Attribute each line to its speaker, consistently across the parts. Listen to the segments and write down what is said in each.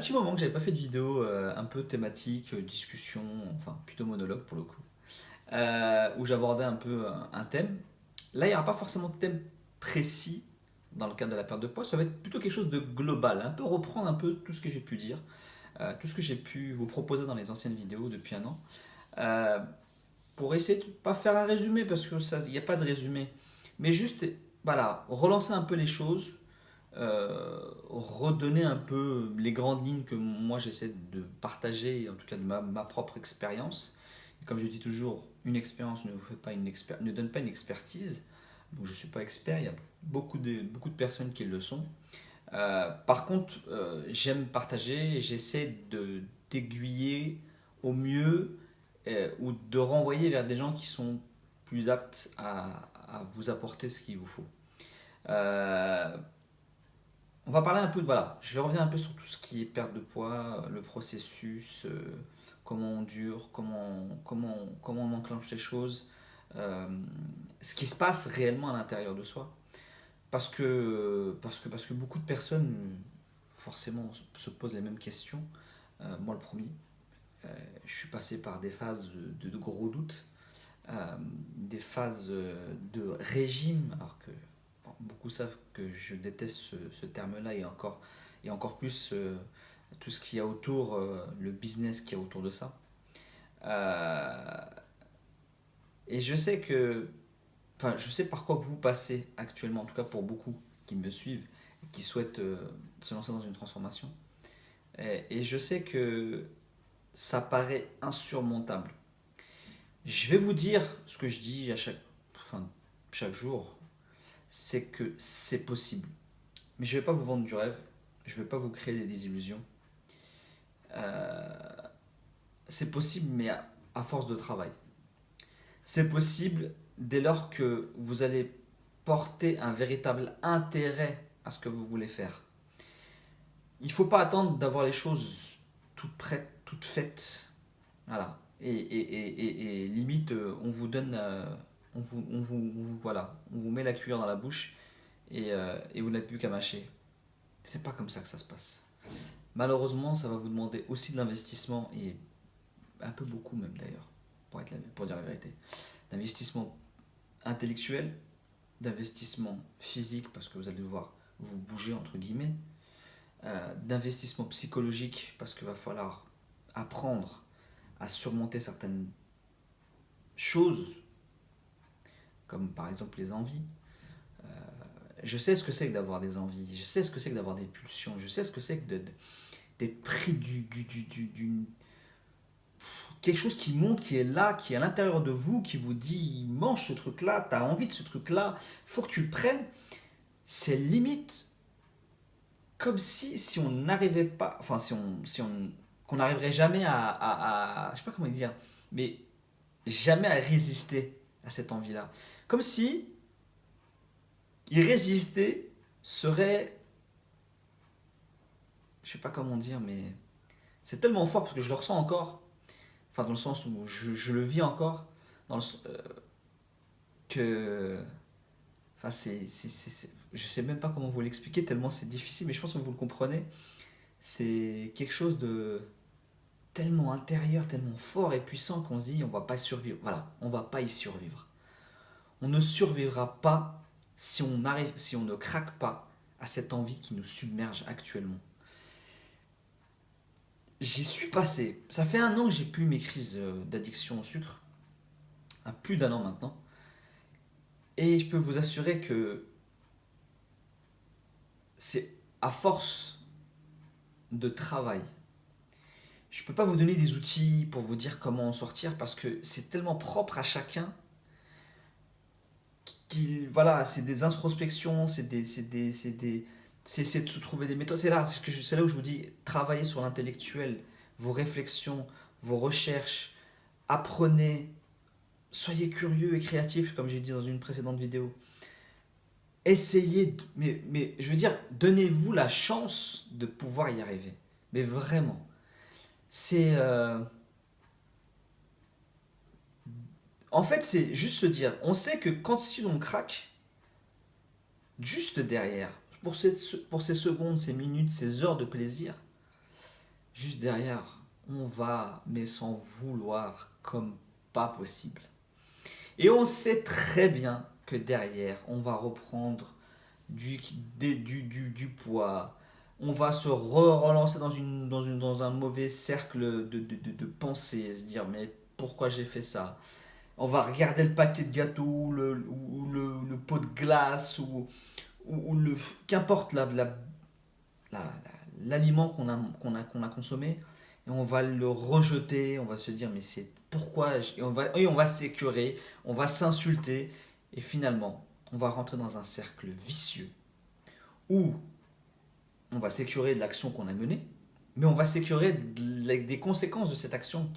Speaker 1: petit moment que j'avais pas fait de vidéo un peu thématique, discussion, enfin plutôt monologue pour le coup, où j'abordais un peu un thème. Là, il n'y aura pas forcément de thème précis dans le cadre de la perte de poids, ça va être plutôt quelque chose de global, un peu reprendre un peu tout ce que j'ai pu dire, tout ce que j'ai pu vous proposer dans les anciennes vidéos depuis un an, euh, pour essayer de pas faire un résumé parce que ça, il n'y a pas de résumé, mais juste voilà, relancer un peu les choses, redonner un peu les grandes lignes que moi j'essaie de partager, en tout cas de ma propre expérience. Et comme je dis toujours, une expérience ne, vous fait pas ne donne pas une expertise. Donc je ne suis pas expert, il y a beaucoup de personnes qui le sont. Par contre, j'aime partager et j'essaie d'aiguiller au mieux ou de renvoyer vers des gens qui sont plus aptes à vous apporter ce qu'il vous faut. Euh, on va parler un peu de, voilà, je vais revenir un peu sur tout ce qui est perte de poids, le processus, comment on dure, comment on enclenche les choses, euh, ce qui se passe réellement à l'intérieur de soi. Parce que beaucoup de personnes, forcément, se posent les mêmes questions. Moi, le premier, euh, je suis passé par des phases de gros doutes, des phases de régime, alors que bon, beaucoup savent que je déteste ce terme-là et encore plus tout ce qu'il y a autour, le business qu'il y a autour de ça. Euh, et je sais que, enfin, je sais par quoi vous passez actuellement, en tout cas pour beaucoup qui me suivent et qui souhaitent se lancer dans une transformation. Et je sais que ça paraît insurmontable. Je vais vous dire ce que je dis enfin, chaque jour, c'est que c'est possible. Mais je ne vais pas vous vendre du rêve, je ne vais pas vous créer des désillusions. Euh, c'est possible, mais à force de travail. C'est possible dès lors que vous allez porter un véritable intérêt à ce que vous voulez faire. Il ne faut pas attendre d'avoir les choses toutes prêtes, toutes faites. Voilà. Et limite, on vous donne. Voilà, on vous met la cuillère dans la bouche et vous n'avez plus qu'à mâcher. C'est pas comme ça que ça se passe. Malheureusement, ça va vous demander aussi de l'investissement, et un peu beaucoup même d'ailleurs, pour dire la vérité. D'investissement intellectuel, d'investissement physique, parce que vous allez devoir vous bouger, entre guillemets, d'investissement psychologique, parce qu'il va falloir apprendre à surmonter certaines choses, comme par exemple les envies. Je sais ce que c'est que d'avoir des envies, je sais ce que c'est que d'avoir des pulsions, je sais ce que c'est que d'être pris d'une quelque chose qui monte, qui est là, qui est à l'intérieur de vous, qui vous dit mange ce truc-là, t'as envie de ce truc-là, faut que tu le prennes. C'est limite comme si on n'arrivait pas, enfin si on qu'on n'arriverait jamais je sais pas comment dire, mais jamais à résister à cette envie-là. Comme si y résister serait, je sais pas comment dire, mais c'est tellement fort parce que je le ressens encore, enfin dans le sens où je le vis encore, dans le, que enfin, je sais même pas comment vous l'expliquer tellement c'est difficile, mais je pense que vous le comprenez. C'est quelque chose de tellement intérieur, tellement fort et puissant qu'on se dit on va pas survivre. Voilà, on va pas y survivre. On ne survivra pas si on ne craque pas à cette envie qui nous submerge actuellement. J'y suis passé. Ça fait un an que j'ai plus mes crises d'addiction au sucre, plus d'un an maintenant, et je peux vous assurer que c'est à force de travail. Je ne peux pas vous donner des outils pour vous dire comment en sortir parce que c'est tellement propre à chacun qu'il voilà, c'est des introspections, c'est de se trouver des méthodes. C'est là où je vous dis travaillez sur l'intellectuel, vos réflexions, vos recherches, apprenez, soyez curieux et créatifs comme j'ai dit dans une précédente vidéo. Essayez, mais je veux dire, donnez-vous la chance de pouvoir y arriver. Mais vraiment, c'est en fait, c'est juste se dire, on sait que quand si l'on craque, juste derrière, pour ces secondes, ces minutes, ces heures de plaisir, juste derrière, on va, mais sans vouloir, comme pas possible. Et on sait très bien que derrière, on va reprendre du, du poids. On va se relancer dans un mauvais cercle de pensée, se dire mais pourquoi j'ai fait ça? On va regarder le paquet de gâteaux, le pot de glace, ou le, qu'importe la- l'aliment qu'on a consommé, et on va le rejeter, on va se dire mais c'est pourquoi, et on va s'écœurer, on va s'insulter, et finalement, on va rentrer dans un cercle vicieux où on va s'écœurer de l'action qu'on a menée, mais on va s'écœurer des conséquences de cette action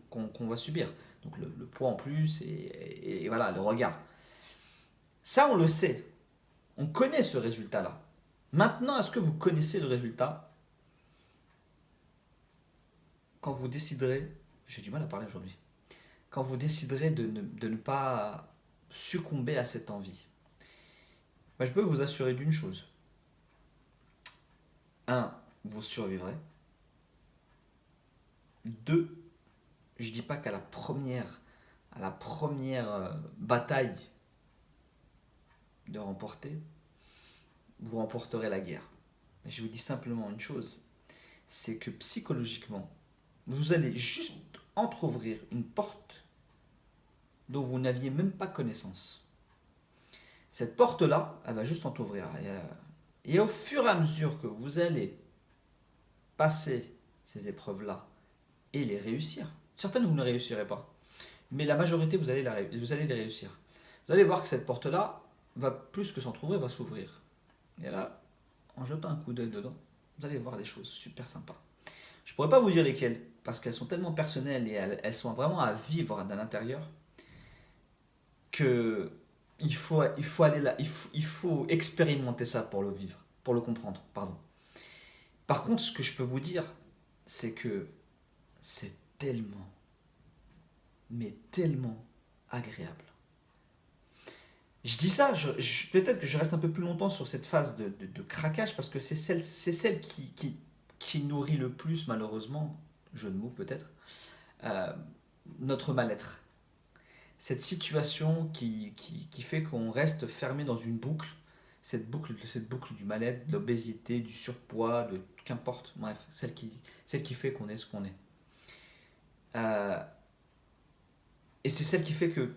Speaker 1: qu'on va subir. Donc le poids en plus et voilà, le regard. Ça, on le sait. On connaît ce résultat-là. Maintenant, est-ce que vous connaissez le résultat quand vous déciderez, j'ai du mal à parler aujourd'hui, quand vous déciderez de ne pas succomber à cette envie? Moi, je peux vous assurer d'une chose. Un, vous survivrez. Deux, je dis pas qu'à la première bataille de remporter, vous remporterez la guerre. Mais je vous dis simplement une chose, c'est que psychologiquement, vous allez juste entr'ouvrir une porte dont vous n'aviez même pas connaissance. Cette porte-là, elle va juste entr'ouvrir. Et au fur et à mesure que vous allez passer ces épreuves-là et les réussir, certaines vous ne réussirez pas, mais la majorité, vous allez les réussir. Vous allez voir que cette porte-là va plus que s'entrouvrir, va s'ouvrir. Et là, en jetant un coup d'œil dedans, vous allez voir des choses super sympas. Je ne pourrais pas vous dire lesquelles, parce qu'elles sont tellement personnelles et elles sont vraiment à vivre de l'intérieur, que il faut aller là, il faut expérimenter ça pour le vivre, pour le comprendre, pardon. Par contre, ce que je peux vous dire, c'est que c'est tellement, mais tellement agréable. Je dis ça, peut-être que je reste un peu plus longtemps sur cette phase de craquage parce que c'est celle qui nourrit le plus, malheureusement, jeu de mots peut-être, euh, notre mal-être. Cette situation qui fait qu'on reste fermé dans une boucle, cette boucle du mal-être, de l'obésité, du surpoids, de qu'importe, bref, celle qui fait qu'on est ce qu'on est. Euh, et c'est celle qui fait que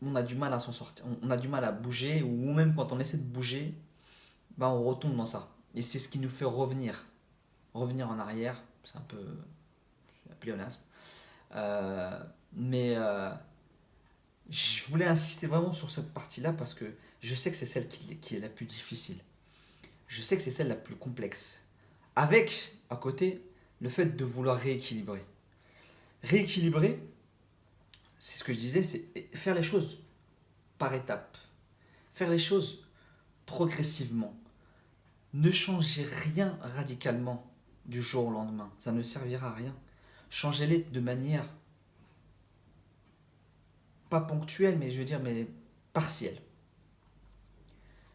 Speaker 1: on a du mal à s'en sortir, on a du mal à bouger, ou même quand on essaie de bouger, bah on retombe dans ça. Et c'est ce qui nous fait revenir en arrière, c'est un peu un pléonasme. Euh, mais je voulais insister vraiment sur cette partie-là parce que je sais que c'est celle qui est la plus difficile. Je sais que c'est celle la plus complexe. Avec, à côté, le fait de vouloir rééquilibrer. Rééquilibrer, c'est ce que je disais, c'est faire les choses par étapes. Faire les choses progressivement. Ne changez rien radicalement du jour au lendemain. Ça ne servira à rien. Changez-les de manière pas ponctuelle, mais je veux dire, mais partielle.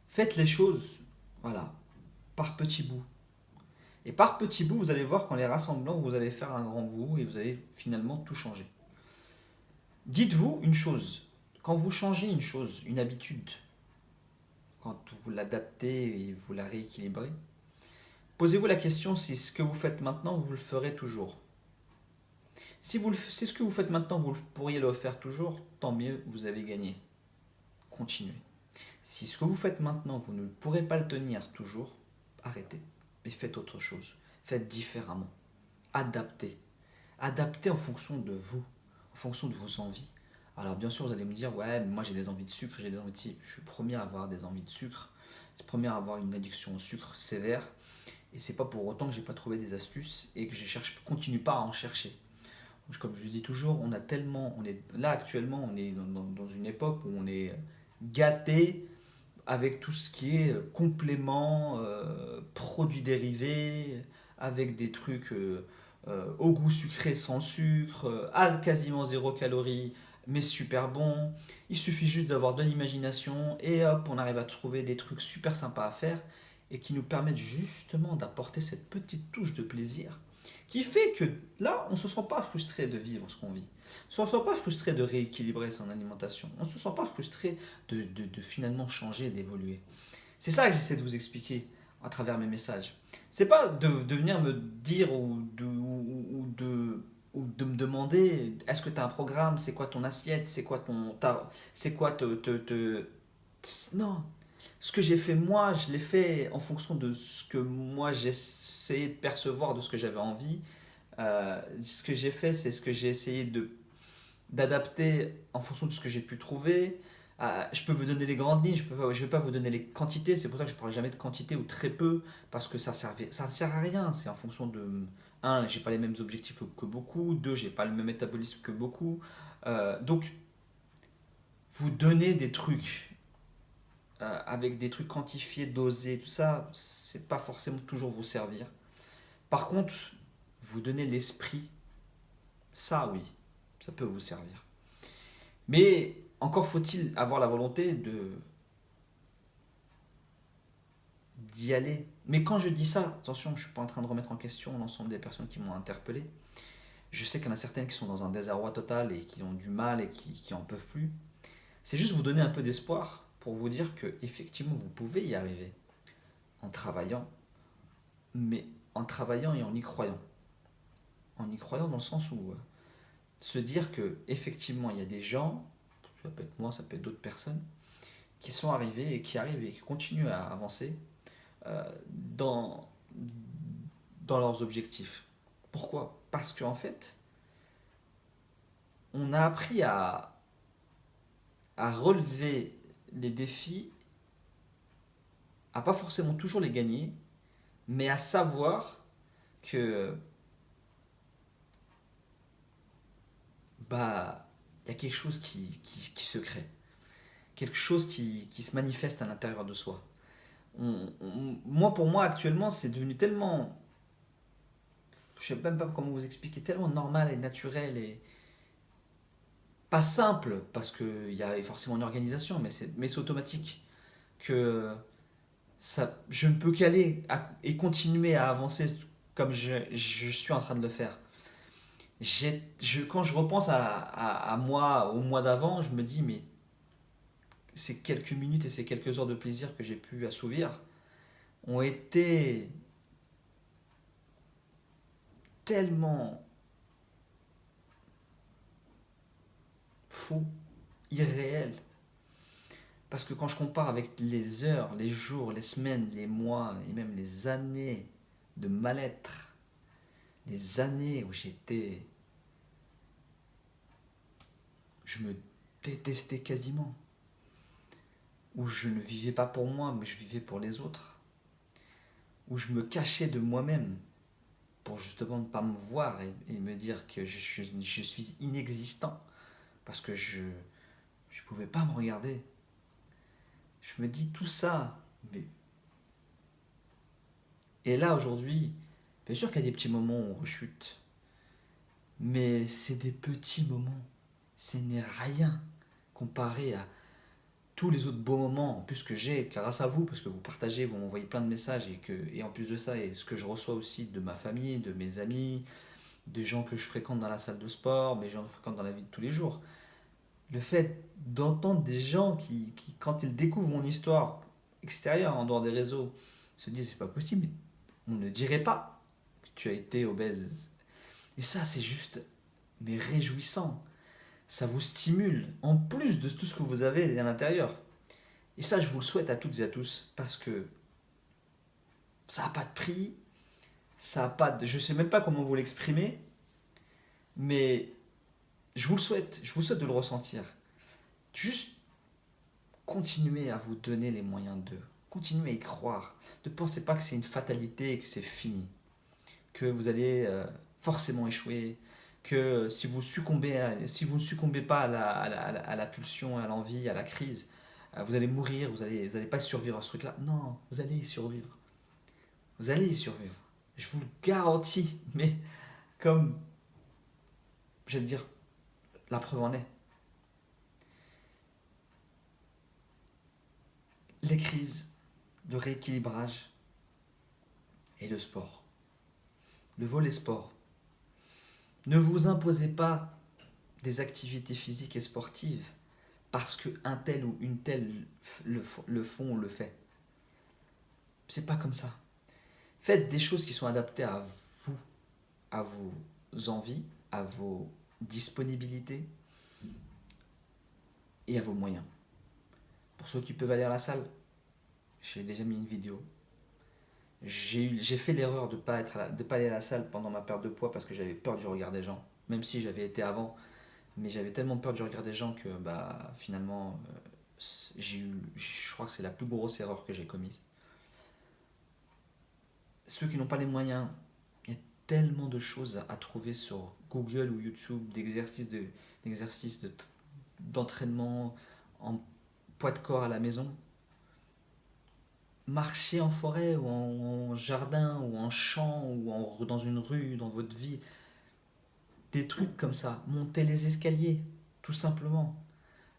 Speaker 1: Faites les choses, voilà, par petits bouts. Et par petits bouts, vous allez voir qu'en les rassemblant, vous allez faire un grand bout et vous allez finalement tout changer. Dites-vous une chose, quand vous changez une chose, une habitude, quand vous l'adaptez et vous la rééquilibrez, posez-vous la question si ce que vous faites maintenant, vous le ferez toujours. Si ce que vous faites maintenant, vous pourriez le faire toujours, tant mieux, vous avez gagné. Continuez. Si ce que vous faites maintenant, vous ne pourrez pas le tenir toujours, arrêtez et faites autre chose. Faites différemment. Adaptez. Adaptez en fonction de vous, en fonction de vos envies. Alors bien sûr, vous allez me dire, ouais, mais moi j'ai des envies de sucre, j'ai des envies de ci. Je suis le premier à avoir des envies de sucre. Je suis le premier à avoir une addiction au sucre sévère. Et c'est pas pour autant que j'ai pas trouvé des astuces et que continue pas à en chercher. Comme je dis toujours, on est là actuellement, on est dans une époque où on est gâté avec tout ce qui est compléments, produits dérivés, avec des trucs au goût sucré sans sucre, à quasiment zéro calorie, mais super bon. Il suffit juste d'avoir de l'imagination et hop, on arrive à trouver des trucs super sympas à faire et qui nous permettent justement d'apporter cette petite touche de plaisir. qui fait que là, on ne se sent pas frustré de vivre ce qu'on vit. On ne se sent pas frustré de rééquilibrer son alimentation. On ne se sent pas frustré de finalement changer, d'évoluer. C'est ça que j'essaie de vous expliquer à travers mes messages. C'est pas de venir me dire ou de me demander est-ce que tu as un programme, c'est quoi ton assiette, c'est quoi c'est quoi non. Ce que j'ai fait moi, je l'ai fait en fonction de ce que moi j'essayais de percevoir, de ce que j'avais envie. Ce que j'ai fait, c'est ce que j'ai essayé d'adapter en fonction de ce que j'ai pu trouver. Je peux vous donner les grandes lignes, je vais pas vous donner les quantités, c'est pour ça que je ne parlerai jamais de quantité ou très peu, parce que ça ne sert à rien, c'est en fonction de... Un, j'ai pas les mêmes objectifs que beaucoup, deux, j'ai pas le même métabolisme que beaucoup. Donc, vous donner des trucs avec des trucs quantifiés, dosés, tout ça, c'est pas forcément toujours vous servir. Par contre, vous donner l'esprit, ça oui, ça peut vous servir. Mais encore faut-il avoir la volonté d'y aller. Mais quand je dis ça, attention, je ne suis pas en train de remettre en question l'ensemble des personnes qui m'ont interpellé. Je sais qu'il y en a certaines qui sont dans un désarroi total et qui ont du mal et qui en peuvent plus. C'est juste vous donner un peu d'espoir pour vous dire que effectivement vous pouvez y arriver en travaillant, mais en travaillant et en y croyant. En y croyant dans le sens où se dire que effectivement il y a des gens, ça peut être moi, ça peut être d'autres personnes, qui sont arrivés et qui arrivent et qui continuent à avancer dans, dans leurs objectifs. Pourquoi? Parce qu'en fait, on a appris à relever les défis, à pas forcément toujours les gagner, mais à savoir que bah il y a quelque chose qui se crée, quelque chose qui se manifeste à l'intérieur de soi. Moi, pour moi, actuellement, c'est devenu tellement, je sais même pas comment vous expliquer, tellement normal et naturel et pas simple, parce qu'il y a forcément une organisation, mais c'est automatique, que je ne peux qu'aller et continuer à avancer comme je suis en train de le faire. Quand je repense à moi, au mois d'avant, je me dis, mais ces quelques minutes et ces quelques heures de plaisir que j'ai pu assouvir ont été tellement faux, irréels. Parce que quand je compare avec les heures, les jours, les semaines, les mois et même les années de mal-être, les années où je me détestais quasiment, où je ne vivais pas pour moi, mais je vivais pour les autres, où je me cachais de moi-même pour justement ne pas me voir et me dire que je suis inexistant parce que je ne pouvais pas me regarder. Je me dis tout ça. Mais... Et là aujourd'hui, bien sûr qu'il y a des petits moments où on rechute, mais c'est des petits moments. Ce n'est rien comparé à tous les autres beaux moments en plus que j'ai grâce à vous, parce que vous partagez, vous m'envoyez plein de messages et en plus de ça, et ce que je reçois aussi de ma famille, de mes amis, des gens que je fréquente dans la salle de sport, des gens que je fréquente dans la vie de tous les jours. Le fait d'entendre des gens quand ils découvrent mon histoire extérieure, en dehors des réseaux, se disent c'est pas possible, on ne dirait pas que tu as été obèse. Et ça, c'est juste, mais réjouissant. Ça vous stimule, en plus de tout ce que vous avez à l'intérieur. Et ça, je vous le souhaite à toutes et à tous, parce que ça n'a pas de prix, ça a pas de... Je ne sais même pas comment vous l'exprimer, mais je vous souhaite de le ressentir. Juste continuez à vous donner les moyens de. Continuez à y croire. Ne pensez pas que c'est une fatalité et que c'est fini. Que vous allez forcément échouer. Que si vous ne succombez pas à la pulsion, à l'envie, à la crise, vous allez mourir, vous allez pas survivre à ce truc-là. Non, vous allez y survivre. Vous allez y survivre. Je vous le garantis. Mais comme, j'allais dire, la preuve en est. Les crises, le rééquilibrage et le sport. le volet sport. Ne vous imposez pas des activités physiques et sportives parce qu'un tel ou une telle le font ou le fait. C'est pas comme ça. Faites des choses qui sont adaptées vous, à vos envies, à vos disponibilités et à vos moyens. Pour ceux qui peuvent aller à la salle, j'ai déjà mis une vidéo. J'ai fait l'erreur de ne pas aller à la salle pendant ma perte de poids parce que j'avais peur du regard des gens. Même si j'avais été avant, mais j'avais tellement peur du regard des gens que finalement, je crois que c'est la plus grosse erreur que j'ai commise. Ceux qui n'ont pas les moyens, il y a tellement de choses à trouver sur Google ou YouTube, d'exercices d'entraînement en poids de corps à la maison. Marcher en forêt ou en jardin ou en champ ou dans une rue, dans votre vie, des trucs comme ça. Montez les escaliers, tout simplement.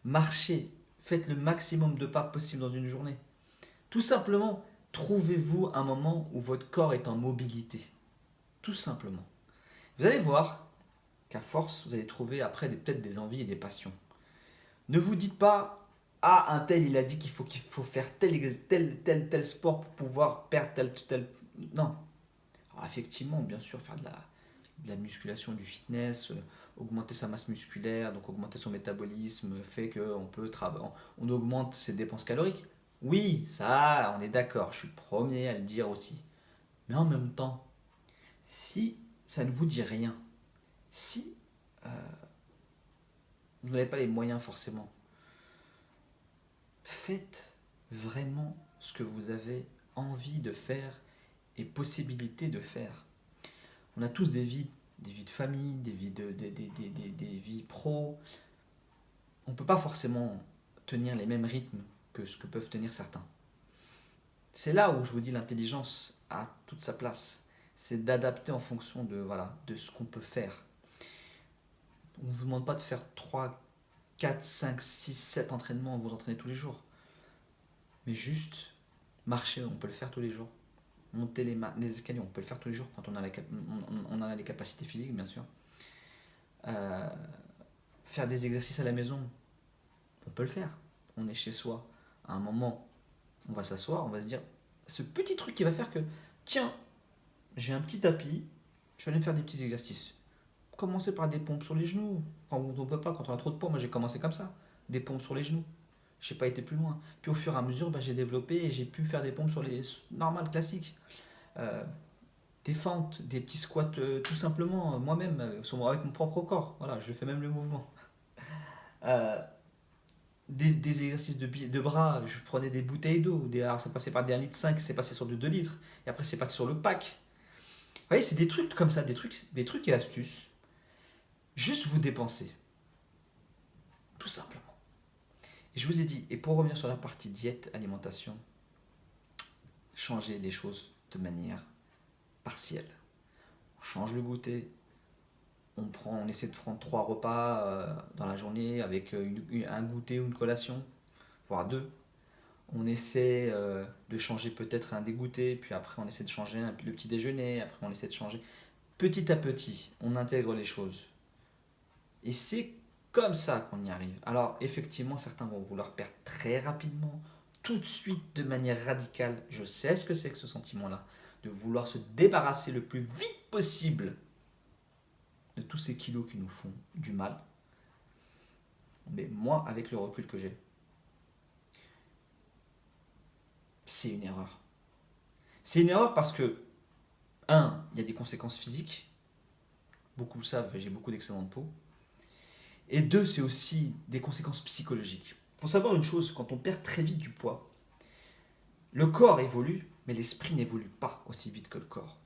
Speaker 1: Marchez, faites le maximum de pas possible dans une journée. Tout simplement, trouvez-vous un moment où votre corps est en mobilité. Tout simplement. Vous allez voir qu'à force, vous allez trouver après peut-être des envies et des passions. Ne vous dites pas, ah, un tel, il a dit qu'il faut faire tel sport pour pouvoir perdre tel. Non. Alors, effectivement, bien sûr, faire de la musculation, du fitness, augmenter sa masse musculaire, donc augmenter son métabolisme, fait qu'on peut on augmente ses dépenses caloriques. Oui, ça, on est d'accord, je suis le premier à le dire aussi. Mais en même temps, si ça ne vous dit rien, si vous n'avez pas les moyens forcément, faites vraiment ce que vous avez envie de faire et possibilité de faire. On a tous des vies de famille, des vies pro. On ne peut pas forcément tenir les mêmes rythmes que ce que peuvent tenir certains. C'est là où je vous dis l'intelligence a toute sa place. C'est d'adapter en fonction de ce qu'on peut faire. On ne vous demande pas de faire 3, 4, 5, 6, 7 entraînements, vous entraînez tous les jours. Mais juste marcher, on peut le faire tous les jours. Monter les escaliers, on peut le faire tous les jours quand on a les capacités physiques, bien sûr. Euh, Faire des exercices à la maison, on peut le faire. On est chez soi. À un moment, on va s'asseoir, on va se dire, ce petit truc qui va faire que, tiens, j'ai un petit tapis, je vais aller faire des petits exercices. Commencer par des pompes sur les genoux. Quand on ne peut pas, quand on a trop de poids, moi j'ai commencé comme ça. Des pompes sur les genoux. Je n'ai pas été plus loin. Puis au fur et à mesure, j'ai développé et j'ai pu faire des pompes sur les normales, classiques. Euh, des fentes, des petits squats tout simplement, moi-même, avec mon propre corps. Voilà, je fais même le mouvement. Euh, des exercices de bras, je prenais des bouteilles d'eau. Alors ça passait par des 1,5 litre, c'est passé sur du 2 litres. Et après, c'est passé sur le pack. Vous voyez, c'est des trucs comme ça, des trucs et astuces. Juste vous dépenser. Tout simplement. Et je vous ai dit, et pour revenir sur la partie diète, alimentation, changez les choses de manière partielle. On change le goûter, on essaie de prendre 3 repas dans la journée avec un goûter ou une collation, voire 2. On essaie de changer peut-être un des goûters, puis après on essaie de changer le petit déjeuner, après on essaie de changer. Petit à petit, on intègre les choses. Et c'est comme ça qu'on y arrive. Alors effectivement, certains vont vouloir perdre très rapidement, tout de suite, de manière radicale. Je sais ce que c'est que ce sentiment-là, de vouloir se débarrasser le plus vite possible de tous ces kilos qui nous font du mal. Mais moi, avec le recul que j'ai, c'est une erreur. C'est une erreur parce que, il y a des conséquences physiques. Beaucoup le savent, j'ai beaucoup d'excédents de peau. Et 2, c'est aussi des conséquences psychologiques. Il faut savoir une chose, quand on perd très vite du poids, le corps évolue, mais l'esprit n'évolue pas aussi vite que le corps.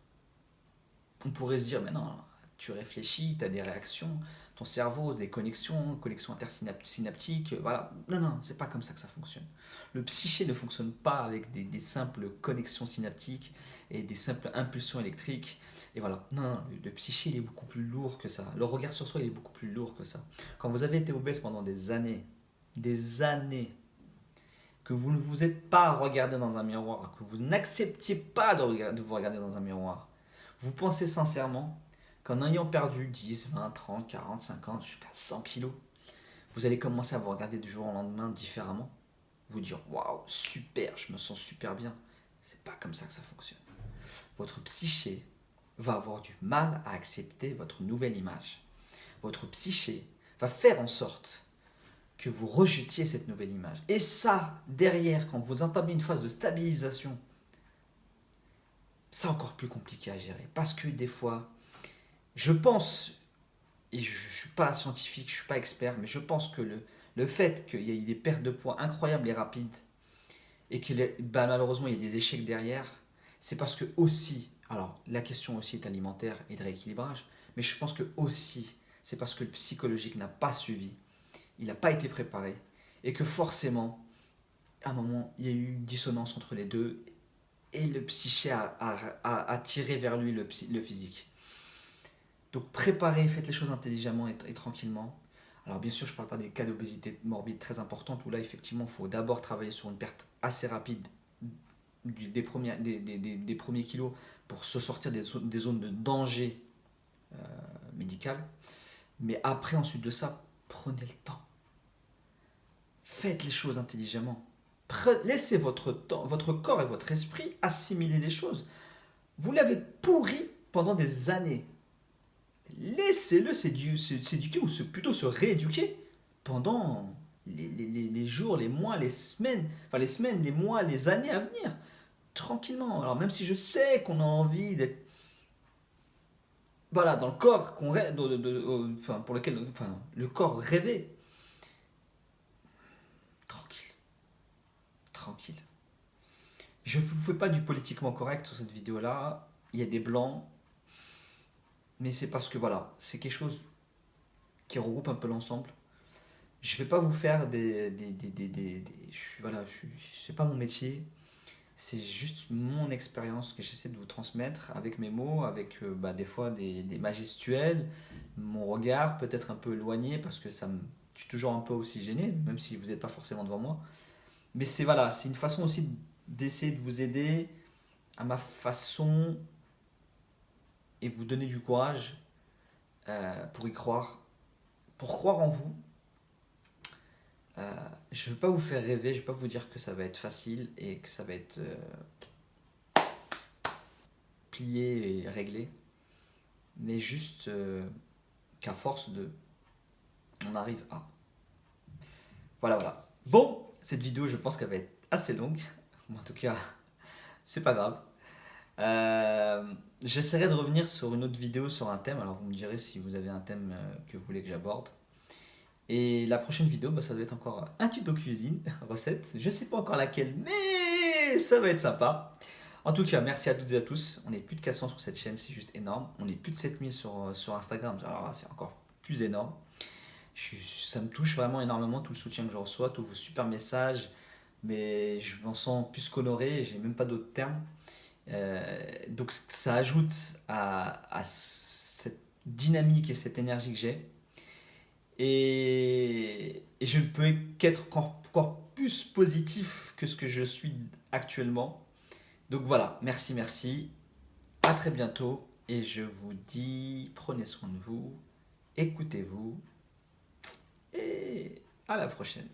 Speaker 1: On pourrait se dire, mais non, tu réfléchis, tu as des réactions, ton cerveau, des connexions intersynaptiques, voilà. Non, c'est pas comme ça que ça fonctionne. Le psyché ne fonctionne pas avec des simples connexions synaptiques et des simples impulsions électriques. Et voilà. Non, le psyché, il est beaucoup plus lourd que ça. Le regard sur soi, il est beaucoup plus lourd que ça. Quand vous avez été obèse pendant des années, que vous ne vous êtes pas regardé dans un miroir, que vous n'acceptiez pas de vous regarder dans un miroir, Vous pensez sincèrement qu'en ayant perdu 10, 20, 30, 40, 50, jusqu'à 100 kilos, vous allez commencer à vous regarder du jour au lendemain différemment? Vous dire waouh, super, je me sens super bien. C'est pas comme ça que ça fonctionne. Votre psyché va avoir du mal à accepter votre nouvelle image. Votre psyché va faire en sorte que vous rejetiez cette nouvelle image. Et ça, derrière, quand vous entamez une phase de stabilisation, c'est encore plus compliqué à gérer. Parce que des fois, je pense, et je ne suis pas scientifique, je ne suis pas expert, mais je pense que le fait qu'il y ait des pertes de poids incroyables et rapides, et que malheureusement il y ait des échecs derrière, c'est parce que aussi, alors la question aussi est alimentaire et de rééquilibrage, mais je pense que aussi, c'est parce que le psychologique n'a pas suivi, il n'a pas été préparé, et que forcément, à un moment, il y a eu une dissonance entre les deux, et le psyché a tiré vers lui le physique. Donc préparez, faites les choses intelligemment et tranquillement. Alors bien sûr, je ne parle pas des cas d'obésité morbide très importantes où là, effectivement, il faut d'abord travailler sur une perte assez rapide des premiers kilos pour se sortir des zones de danger médical. Mais après, ensuite de ça, prenez le temps. Faites les choses intelligemment. Laissez votre temps, votre corps et votre esprit assimiler les choses. Vous l'avez pourri pendant des années. Laissez-le s'éduquer ou plutôt se rééduquer pendant les jours, les mois, les semaines, les mois, les années à venir. Tranquillement. Alors même si je sais qu'on a envie d'être voilà, dans le corps qu'on rêve, enfin, pour lequel enfin, le corps rêvait, tranquille, tranquille. Je ne vous fais pas du politiquement correct sur cette vidéo-là. Il y a des blancs, mais c'est parce que voilà, c'est quelque chose qui regroupe un peu l'ensemble. Je vais pas vous faire voilà, c'est pas mon métier. C'est juste mon expérience que j'essaie de vous transmettre avec mes mots, avec des fois des majestuels, mon regard peut-être un peu éloigné parce que je suis toujours un peu aussi gêné, même si vous n'êtes pas forcément devant moi. Mais c'est voilà, c'est une façon aussi d'essayer de vous aider à ma façon et vous donner du courage pour y croire, pour croire en vous. Je ne veux pas vous faire rêver, je ne veux pas vous dire que ça va être facile et que ça va être plié et réglé, mais juste qu'à force de... On arrive à... Voilà, voilà. Bon, cette vidéo, je pense qu'elle va être assez longue. En tout cas, c'est pas grave. J'essaierai de revenir sur une autre vidéo sur un thème. Alors vous me direz si vous avez un thème que vous voulez que j'aborde. Et la prochaine vidéo, ça doit être encore un tuto cuisine, recette. Je sais pas encore laquelle, mais ça va être sympa. En tout cas, merci à toutes et à tous. On est plus de 400 sur cette chaîne, c'est juste énorme. On est plus de 7000 sur Instagram, alors là, c'est encore plus énorme. Ça me touche vraiment énormément tout le soutien que je reçois, tous vos super messages. Mais je m'en sens plus qu'honoré, j'ai même pas d'autres termes. Donc ça ajoute à cette dynamique et cette énergie que j'ai. Et je ne peux qu'être encore plus positif que ce que je suis actuellement. Donc voilà, merci, merci. À très bientôt. Et je vous dis, prenez soin de vous, écoutez-vous. Et à la prochaine.